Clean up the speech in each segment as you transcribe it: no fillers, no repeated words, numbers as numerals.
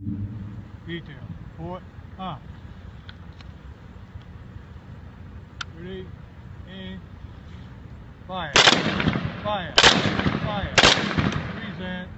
Detail. Port. Ready. Aim. Fire. Fire. Fire. Present.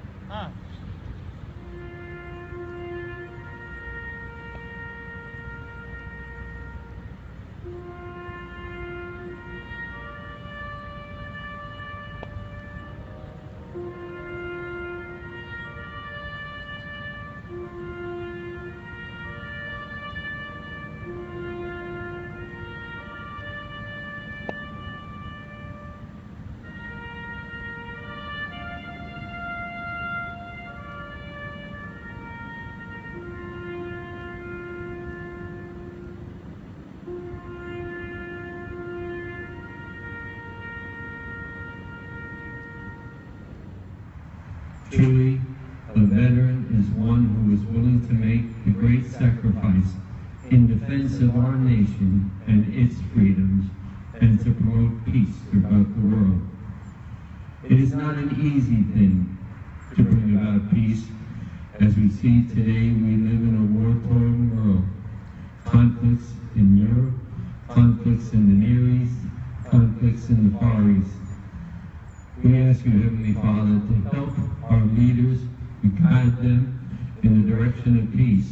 Truly, a veteran is one who is willing to make the great sacrifice in defense of our nation and its freedoms and to promote peace throughout the world. It is not an easy thing to bring about peace. As we see today, we live in a war-torn world. Conflicts in Europe, conflicts in the Near East, conflicts in the Far East. We ask you, Heavenly Father, to help our leaders, to guide them in the direction of peace,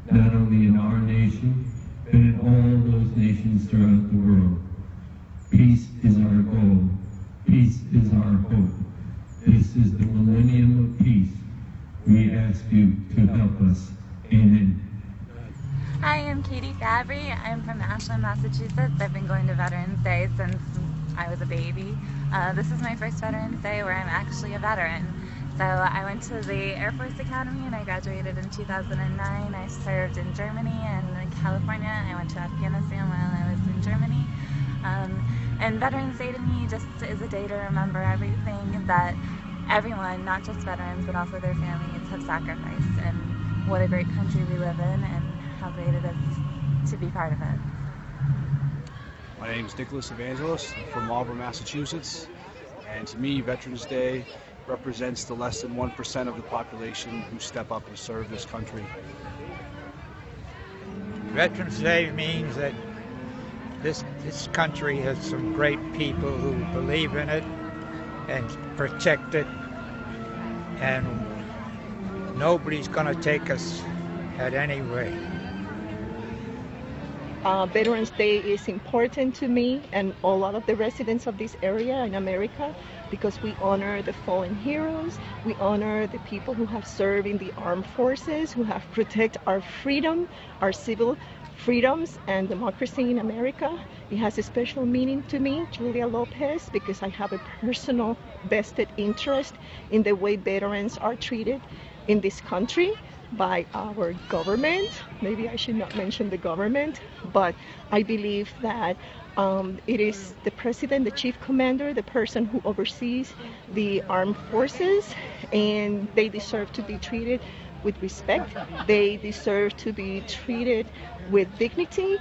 not only in our nation, but in all those nations throughout the world. Peace is our goal. Peace is our hope. This is the millennium of peace. We ask you to help us. Amen. Hi, I'm Katie Fabry. I'm from Ashland, Massachusetts. I've been going to Veterans Day since I was a baby. This is my first Veterans Day where I'm actually a veteran. So I went to the Air Force Academy and I graduated in 2009. I served in Germany and in California. I went to Afghanistan while I was in Germany. And Veterans Day to me just is a day to remember everything that everyone, not just veterans, but also their families have sacrificed, and what a great country we live in and how great it is to be part of it. My name is Nicholas Evangelos. I'm from Marlborough, Massachusetts, and to me, Veterans Day represents the less than 1% of the population who step up and serve this country. Veterans Day means that this country has some great people who believe in it and protect it, and nobody's going to take us at any rate. Veterans Day is important to me and a lot of the residents of this area in America, because we honor the fallen heroes, we honor the people who have served in the armed forces, who have protected our freedom, our civil freedoms and democracy in America. It has a special meaning to me, Julia Lopez, because I have a personal vested interest in the way veterans are treated in this country by our government. Maybe I should not mention the government, but I believe that it is the president, the chief commander, the person who oversees the armed forces, and they deserve to be treated with respect. They deserve to be treated with dignity.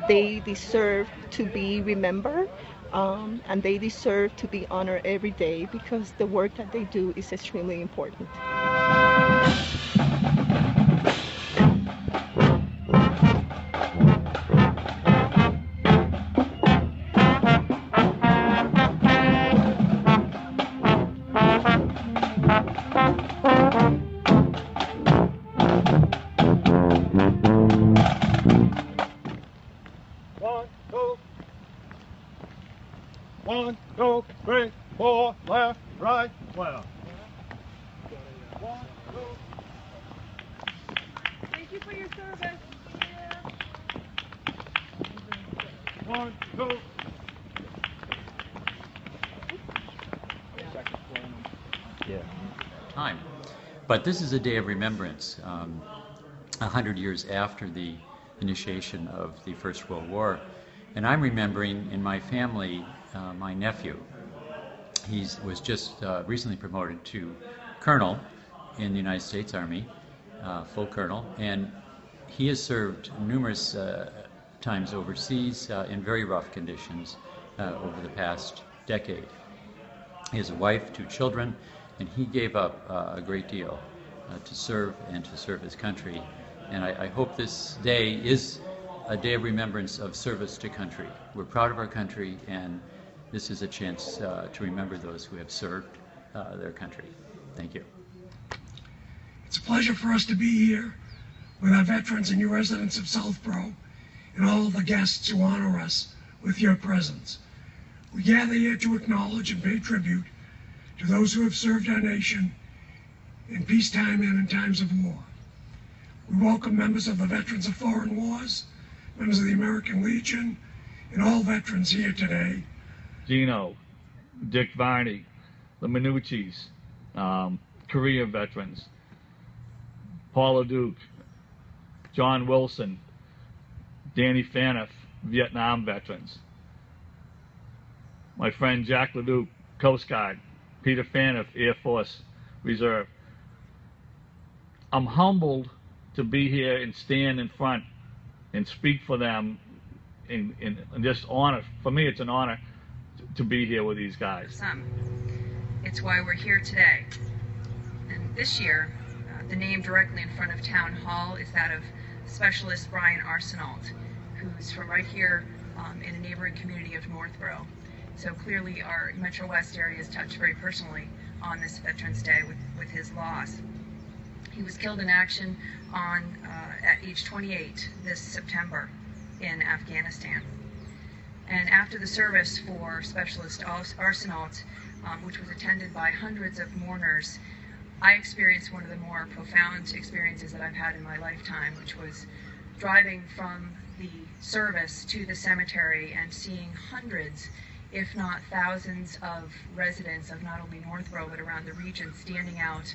They deserve to be remembered, and they deserve to be honored every day, because the work that they do is extremely important. One, two, three, four, left, right, left. One, two. Thank you for your service. One, two. Time. But this is a day of remembrance, 100 years after the initiation of the First World War. And I'm remembering in my family, my nephew. He was just recently promoted to colonel in the United States Army, full colonel, and he has served numerous times overseas in very rough conditions over the past decade. He has a wife, 2 children, and he gave up a great deal to serve and to serve his country. And I hope this day is a day of remembrance of service to country. We're proud of our country, and this is a chance to remember those who have served their country. Thank you. It's a pleasure for us to be here with our veterans and you residents of Southborough and all of the guests who honor us with your presence. We gather here to acknowledge and pay tribute to those who have served our nation in peacetime and in times of war. We welcome members of the Veterans of Foreign Wars, members of the American Legion, and all veterans here today. Gino, Dick Varney, the Minucci's, Korea veterans, Paula Duke, John Wilson, Danny Faniff, Vietnam veterans, my friend Jack LeDuc, Coast Guard, Peter Faniff, Air Force Reserve. I'm humbled to be here and stand in front and speak for them in this honor. For me, it's an honor to be here with these guys. It's why we're here today. And this year, the name directly in front of Town Hall is that of Specialist Brian Arsenault, who's from right here in a neighboring community of Northborough. So clearly our MetroWest area is touched very personally on this Veterans Day with his loss. He was killed in action at age 28 this September in Afghanistan. And after the service for Specialist Arsenault, which was attended by hundreds of mourners, I experienced one of the more profound experiences that I've had in my lifetime, which was driving from the service to the cemetery and seeing hundreds, if not thousands, of residents of not only Northborough but around the region standing out,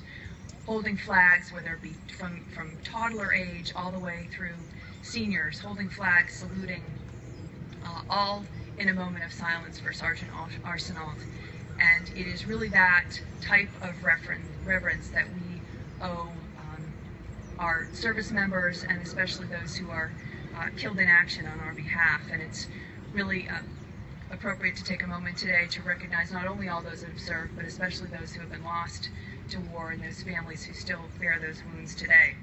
holding flags, whether it be from toddler age all the way through seniors, holding flags, saluting, all in a moment of silence for Sergeant Arsenault. And it is really that type of reverence that we owe our service members, and especially those who are killed in action on our behalf. And it's really appropriate to take a moment today to recognize not only all those who have served, but especially those who have been lost to war and those families who still bear those wounds today.